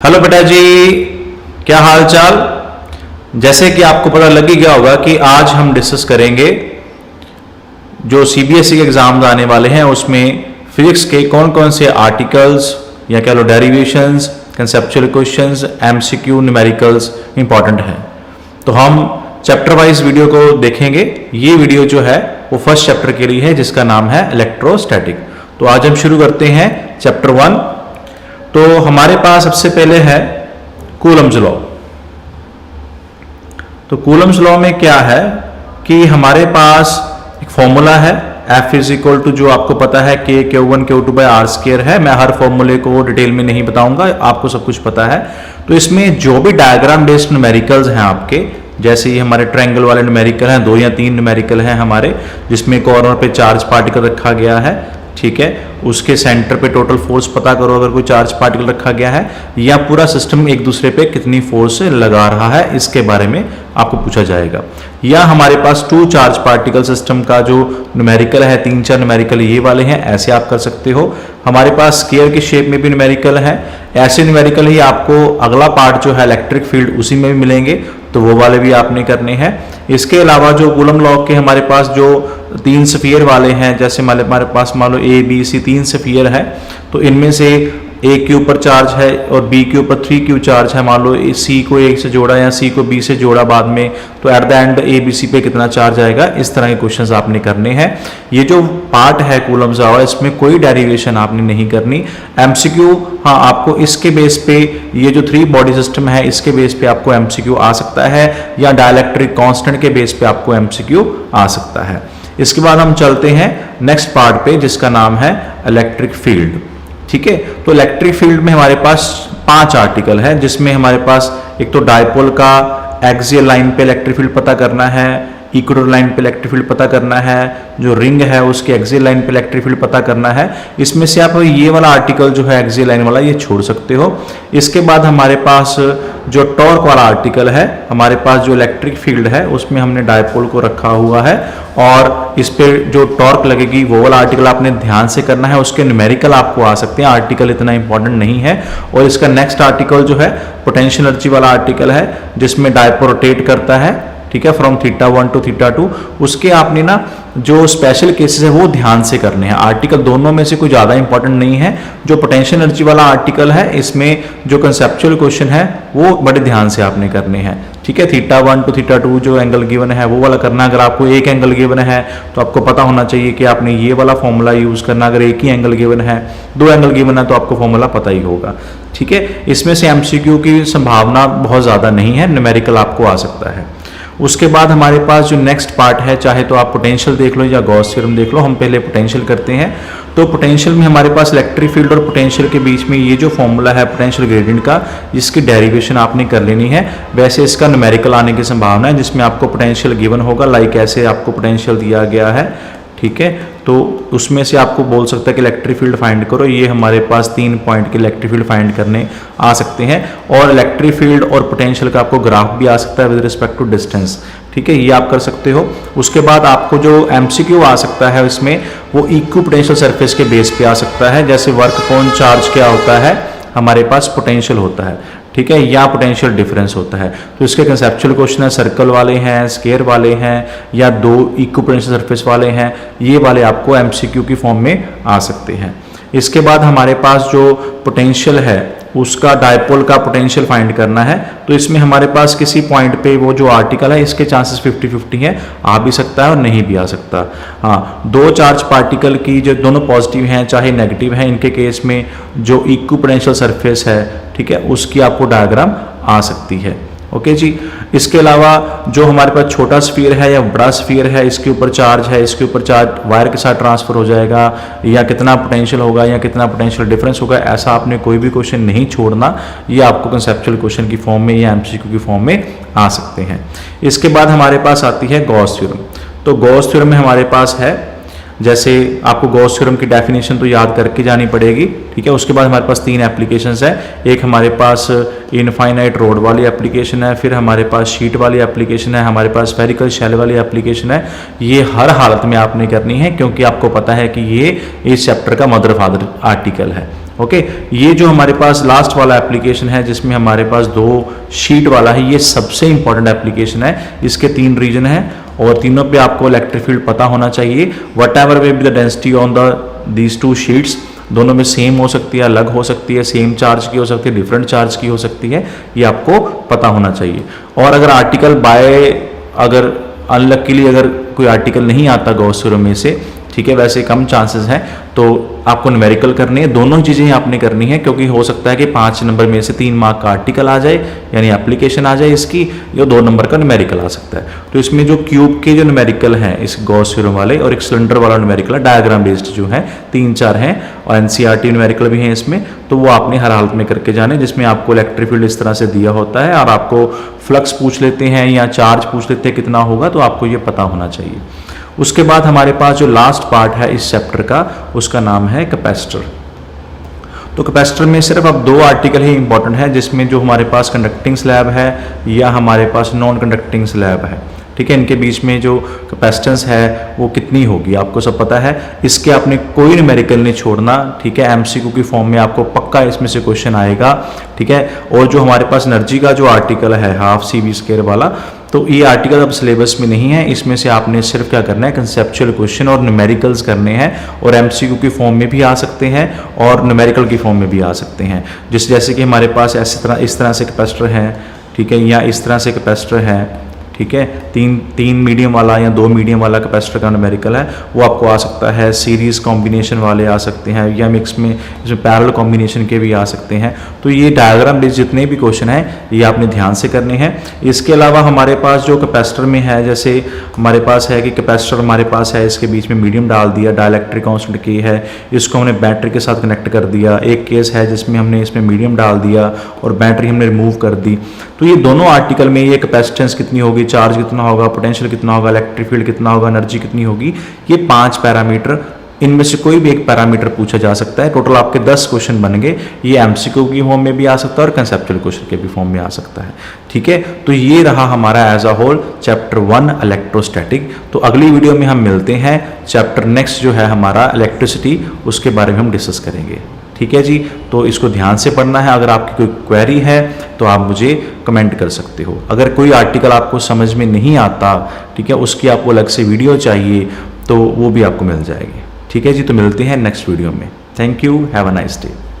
Hello बेटा जी, क्या हाल चाल। जैसे कि आपको पता लग ही गया होगा कि आज हम डिस्कस करेंगे जो सीबीएसई के एग्जाम आने वाले हैं उसमें फिजिक्स के कौन कौन से आर्टिकल्स या कह लो derivations, conceptual questions, MCQ, numericals important हैं। तो हम चैप्टर वाइज वीडियो को देखेंगे। ये वीडियो जो है वो फर्स्ट चैप्टर के लिए है जिसका नाम है इलेक्ट्रोस्टैटिक। तो आज हम शुरू करते हैं चैप्टर 1। तो हमारे पास सबसे पहले है कूलम्स लॉ। तो कूलम्स लॉ में क्या है कि हमारे पास एक फॉर्मूला है F इज इक्वल टू, जो आपको पता है K Q1 Q2 bye are square है। मैं हर फॉर्मूले को डिटेल में नहीं बताऊंगा, आपको सब कुछ पता है। तो इसमें जो भी डायग्राम बेस्ड न्यूमेरिकल्स हैं आपके, जैसे ये हमारे ट्रायंगल वाले न्यूमेरिकल हैं, 2 या 3 न्यूमेरिकल हैं हमारे, जिसमें कॉर्नर पे चार्ज पार्टिकल रखा गया है, ठीक है। उसके सेंटर पे टोटल फोर्स पता करो अगर कोई चार्ज पार्टिकल रखा गया है, या पूरा सिस्टम एक दूसरे पे कितनी फोर्स लगा रहा है, इसके बारे में आपको पूछा जाएगा। या हमारे पास 2 चार्ज पार्टिकल सिस्टम का जो न्यूमेरिकल है, 3-4 न्यूमेरिकल ये वाले हैं, ऐसे आप कर सकते हो। हमारे पास स्केयर की शेप में भी न्यूमेरिकल है, ऐसे न्यूमेरिकल ही आपको अगला पार्ट जो है इलेक्ट्रिक फील्ड उसी में भी मिलेंगे, तो वो वाले भी आपने करने हैं। इसके अलावा जो कूलम लॉ के हमारे पास जो 3 स्फीयर वाले हैं, जैसे हमारे पास मान लो A B C 3 स्फीयर है, तो इनमें से A के ऊपर चार्ज है और B के ऊपर 3Q चार्ज है। मान लो C को A से जोड़ा या C को B से जोड़ा बाद में, तो एट द एंड ABC पे कितना चार्ज आएगा, इस तरह के क्वेश्चंस आपने करने हैं। ये जो पार्ट है कूलम्स लॉ, इसमें कोई डेरिवेशन आपने नहीं करनी। MCQ हाँ, आपको इसके बेस पे, ये जो 3 बॉडी सिस्टम है इसके बेस पे आपको MCQ आ सकता है, या डाइलेक्ट्रिक कांस्टेंट के बेस पे आपको MCQ आ सकता है। इसके बाद हम चलते हैं नेक्स्ट पार्ट पे जिसका नाम है इलेक्ट्रिक फील्ड, ठीक है। तो इलेक्ट्रिक फील्ड में हमारे पास 5 आर्टिकल है, जिसमें हमारे पास एक तो डायपोल का एक्सियल लाइन पे इलेक्ट्रिक फील्ड पता करना है, इक्वेटर लाइन पे इलेक्ट्रिक फील्ड पता करना है, जो रिंग है उसके एक्सियल लाइन पे इलेक्ट्रिक फील्ड पता करना है। इसमें से आप ये वाला आर्टिकल जो है एक्सियल लाइन वाला, ये छोड़ सकते हो। इसके बाद हमारे पास जो टॉर्क वाला आर्टिकल है, हमारे पास जो इलेक्ट्रिक फील्ड है उसमें हमने डायपोल को रखा हुआ है, और इस पे जो टॉर्क लगेगी वो वाला आर्टिकल आपने ध्यान से करना है। उसके न्यूमेरिकल आपको आ सकते हैं, आर्टिकल इतना इंपॉर्टेंट नहीं है। और इसका नेक्स्ट आर्टिकल जो है पोटेंशियल एनर्जी वाला आर्टिकल है, जिसमें डायपोल रोटेट करता है, ठीक है, फ्रॉम θ1 टू θ2। उसके आपने ना जो स्पेशल केसेस है वो ध्यान से करने हैं। आर्टिकल दोनों में से कोई ज़्यादा इंपॉर्टेंट नहीं है। जो पोटेंशियल एनर्जी वाला आर्टिकल है, इसमें जो कंसेप्चुअल क्वेश्चन है वो बड़े ध्यान से आपने करने हैं, ठीक है। θ1 टू θ2 जो एंगल गिवन है वो वाला करना। अगर आपको एक एंगल गिवन है तो आपको पता होना चाहिए कि आपने ये वाला फॉर्मूला यूज करना। अगर एक ही एंगल गिवन है, 2 एंगल गिवन है, तो आपको फॉर्मूला पता ही होगा, ठीक है। इसमें से MCQ की संभावना बहुत ज़्यादा नहीं है, न्यूमेरिकल आपको आ सकता है। उसके बाद हमारे पास जो नेक्स्ट पार्ट है, चाहे तो आप पोटेंशियल देख लो या गॉस थ्योरम देख लो, हम पहले पोटेंशियल करते हैं। तो पोटेंशियल में हमारे पास इलेक्ट्रिक फील्ड और पोटेंशियल के बीच में ये जो फॉर्मूला है पोटेंशियल ग्रेडियंट का, इसकी डेरिवेशन आपने कर लेनी है। वैसे इसका न्यूमेरिकल आने की संभावना है, जिसमें आपको पोटेंशियल गिवन होगा, लाइक ऐसे आपको पोटेंशियल दिया गया है, ठीक है। तो उसमें से आपको बोल सकता है कि इलेक्ट्रिक फील्ड फाइंड करो। ये हमारे पास 3 पॉइंट के इलेक्ट्रिक फील्ड फाइंड करने आ सकते हैं, और इलेक्ट्रिक फील्ड और पोटेंशियल का आपको ग्राफ भी आ सकता है विद रिस्पेक्ट टू डिस्टेंस, ठीक है, ये आप कर सकते हो। उसके बाद आपको जो MCQ आ सकता है इसमें, वो इक्विपोटेंशियल सरफेस के बेस पे आ सकता है। जैसे वर्क अपॉन चार्ज क्या होता है, हमारे पास पोटेंशियल होता है, ठीक है, या पोटेंशियल डिफरेंस होता है। तो इसके कंसेप्चुअल क्वेश्चन है, सर्कल वाले हैं, स्केयर वाले हैं, या 2 इक्विपोटेंशियल सरफेस वाले हैं, ये वाले आपको MCQ की फॉर्म में आ सकते हैं। इसके बाद हमारे पास जो पोटेंशियल है उसका डायपोल का पोटेंशियल फाइंड करना है। तो इसमें हमारे पास किसी पॉइंट पे वो जो आर्टिकल है इसके चांसेस 50-50 हैं, आ भी सकता है और नहीं भी आ सकता। हाँ, 2 चार्ज पार्टिकल की जो दोनों पॉजिटिव हैं चाहे नेगेटिव हैं, इनके केस में जो इक्विपोटेंशियल सरफेस है, ठीक है, उसकी आपको डायग्राम आ सकती है। ओके जी। इसके अलावा जो हमारे पास छोटा स्फीयर है या बड़ा स्फीयर है, इसके ऊपर चार्ज है, इसके ऊपर चार्ज वायर के साथ ट्रांसफर हो जाएगा, या कितना पोटेंशियल होगा या कितना पोटेंशियल डिफरेंस होगा, ऐसा आपने कोई भी क्वेश्चन नहीं छोड़ना। ये आपको कंसेप्चुअल क्वेश्चन की फॉर्म में या MCQ की फॉर्म में आ सकते हैं। इसके बाद हमारे पास आती है गॉस थ्योरम। तो गॉस थ्योरम में हमारे पास है, जैसे आपको गॉस थ्योरम की डेफिनेशन तो याद करके जानी पड़ेगी, ठीक है। उसके बाद हमारे पास 3 एप्लीकेशंस है। एक हमारे पास इनफाइनाइट रोड वाली एप्लीकेशन है, फिर हमारे पास शीट वाली एप्लीकेशन है, हमारे पास स्फेरिकल शेल वाली एप्लीकेशन है। ये हर हालत में आपने करनी है, क्योंकि आपको पता है कि ये इस चैप्टर का मदर फादर आर्टिकल है। ओके, ये जो हमारे पास लास्ट वाला एप्लीकेशन है जिसमें हमारे पास 2 शीट वाला है, ये सबसे इंपॉर्टेंट एप्लीकेशन है। इसके 3 रीजन है और तीनों पे आपको इलेक्ट्रिक फील्ड पता होना चाहिए। What ever way be the density on these 2 sheets, दोनों में सेम हो सकती है, अलग हो सकती है, सेम चार्ज की हो सकती है, डिफरेंट चार्ज की हो सकती है, ये आपको पता होना चाहिए। और अगर आर्टिकल बाय अगर अनलकीली अगर कोई आर्टिकल नहीं आता गॉस थ्योरम में से, ठीक है, वैसे कम चांसेस हैं, तो आपको न्यूमेरिकल करनी है। दोनों चीज़ें आपने करनी है क्योंकि हो सकता है कि 5 नंबर में से 3 मार्क का आर्टिकल आ जाए यानी एप्लीकेशन आ जाए इसकी, या 2 नंबर का न्यूमेरिकल आ सकता है। तो इसमें जो क्यूब के जो न्यूमेरिकल हैं इस गॉस थ्योरम वाले, और एक सिलेंडर वाला न्यूमेरिकल है, डायग्राम बेस्ड जो है 3-4 हैं, और एनसीईआरटी न्यूमेरिकल भी हैं इसमें, तो वो आपने हर हालत में करके जाने, जिसमें आपको इलेक्ट्रिक फील्ड इस तरह से दिया होता है और आपको फ्लक्स पूछ लेते हैं या चार्ज पूछ लेते हैं कितना होगा, तो आपको ये पता होना चाहिए। उसके बाद हमारे पास जो लास्ट पार्ट है इस चैप्टर का, उसका नाम है कैपेसिटर। तो कैपेसिटर में सिर्फ अब 2 आर्टिकल ही इंपॉर्टेंट है, जिसमें जो हमारे पास कंडक्टिंग स्लैब है या हमारे पास नॉन कंडक्टिंग स्लैब है, ठीक है, इनके बीच में जो कैपेसिटेंस है वो कितनी होगी आपको सब पता है। इसके आपने कोई न्यूमेरिकल नहीं छोड़ना, ठीक है, एमसीक्यू की फॉर्म में आपको पक्का इसमें से क्वेश्चन आएगा, ठीक है। और जो हमारे पास एनर्जी का जो आर्टिकल है हाफ CV² वाला, तो ये आर्टिकल अब सिलेबस में नहीं है, इसमें से आपने सिर्फ क्या करना है, कंसेप्चुअल क्वेश्चन और न्यूमेरिकल्स करने हैं, और एमसीक्यू की फॉर्म में भी आ सकते हैं और न्यूमेरिकल की फॉर्म में भी आ सकते हैं। जैसे कि हमारे पास इस तरह से कैपेसिटर हैं, ठीक है, या इस तरह से कैपेसिटर है, ठीक है, 3 मीडियम वाला या 2 मीडियम वाला कैपेसिटर का न्यूमेरिकल है, वो आपको आ सकता है। सीरीज कॉम्बिनेशन वाले आ सकते हैं, या मिक्स में इसमें पैरेलल कॉम्बिनेशन के भी आ सकते हैं। तो ये डायग्राम बेस्ड जितने भी क्वेश्चन हैं ये आपने ध्यान से करने हैं। इसके अलावा हमारे पास जो कैपेसिटर में है, जैसे हमारे पास है कि कैपेसिटर हमारे पास है, इसके बीच में मीडियम डाल दिया, डाइलेक्ट्रिक कांस्टेंट के है, इसको हमने बैटरी के साथ कनेक्ट कर दिया। एक केस है जिसमें हमने इसमें मीडियम डाल दिया और बैटरी हमने रिमूव कर दी। तो ये दोनों आर्टिकल में ये कैपेसिटेंस कितनी होगी, चार्ज कितना होगा, पोटेंशियल कितना होगा, इलेक्ट्रिक फील्ड कितना होगा, एनर्जी कितनी होगी, ये 5 पैरामीटर, इनमें से कोई भी एक पैरामीटर पूछा जा सकता है। टोटल आपके 10 क्वेश्चन बन गए। ये एमसीक्यू की फॉर्म में भी आ सकता है और कंसेप्चुअल क्वेश्चन के भी फॉर्म में आ सकता है, ठीक है। तो ये रहा हमारा as a whole chapter 1 electrostatic. तो अगली वीडियो में हम मिलते हैं, चैप्टर नेक्स्ट जो है हमारा इलेक्ट्रिसिटी, उसके बारे में हम डिस्कस करेंगे, ठीक है जी। तो इसको ध्यान से पढ़ना है। अगर आपकी कोई क्वेरी है तो आप मुझे कमेंट कर सकते हो। अगर कोई आर्टिकल आपको समझ में नहीं आता, ठीक है, उसकी आपको अलग से वीडियो चाहिए तो वो भी आपको मिल जाएगी, ठीक है जी। तो मिलते हैं नेक्स्ट वीडियो में। Thank you, have a nice day.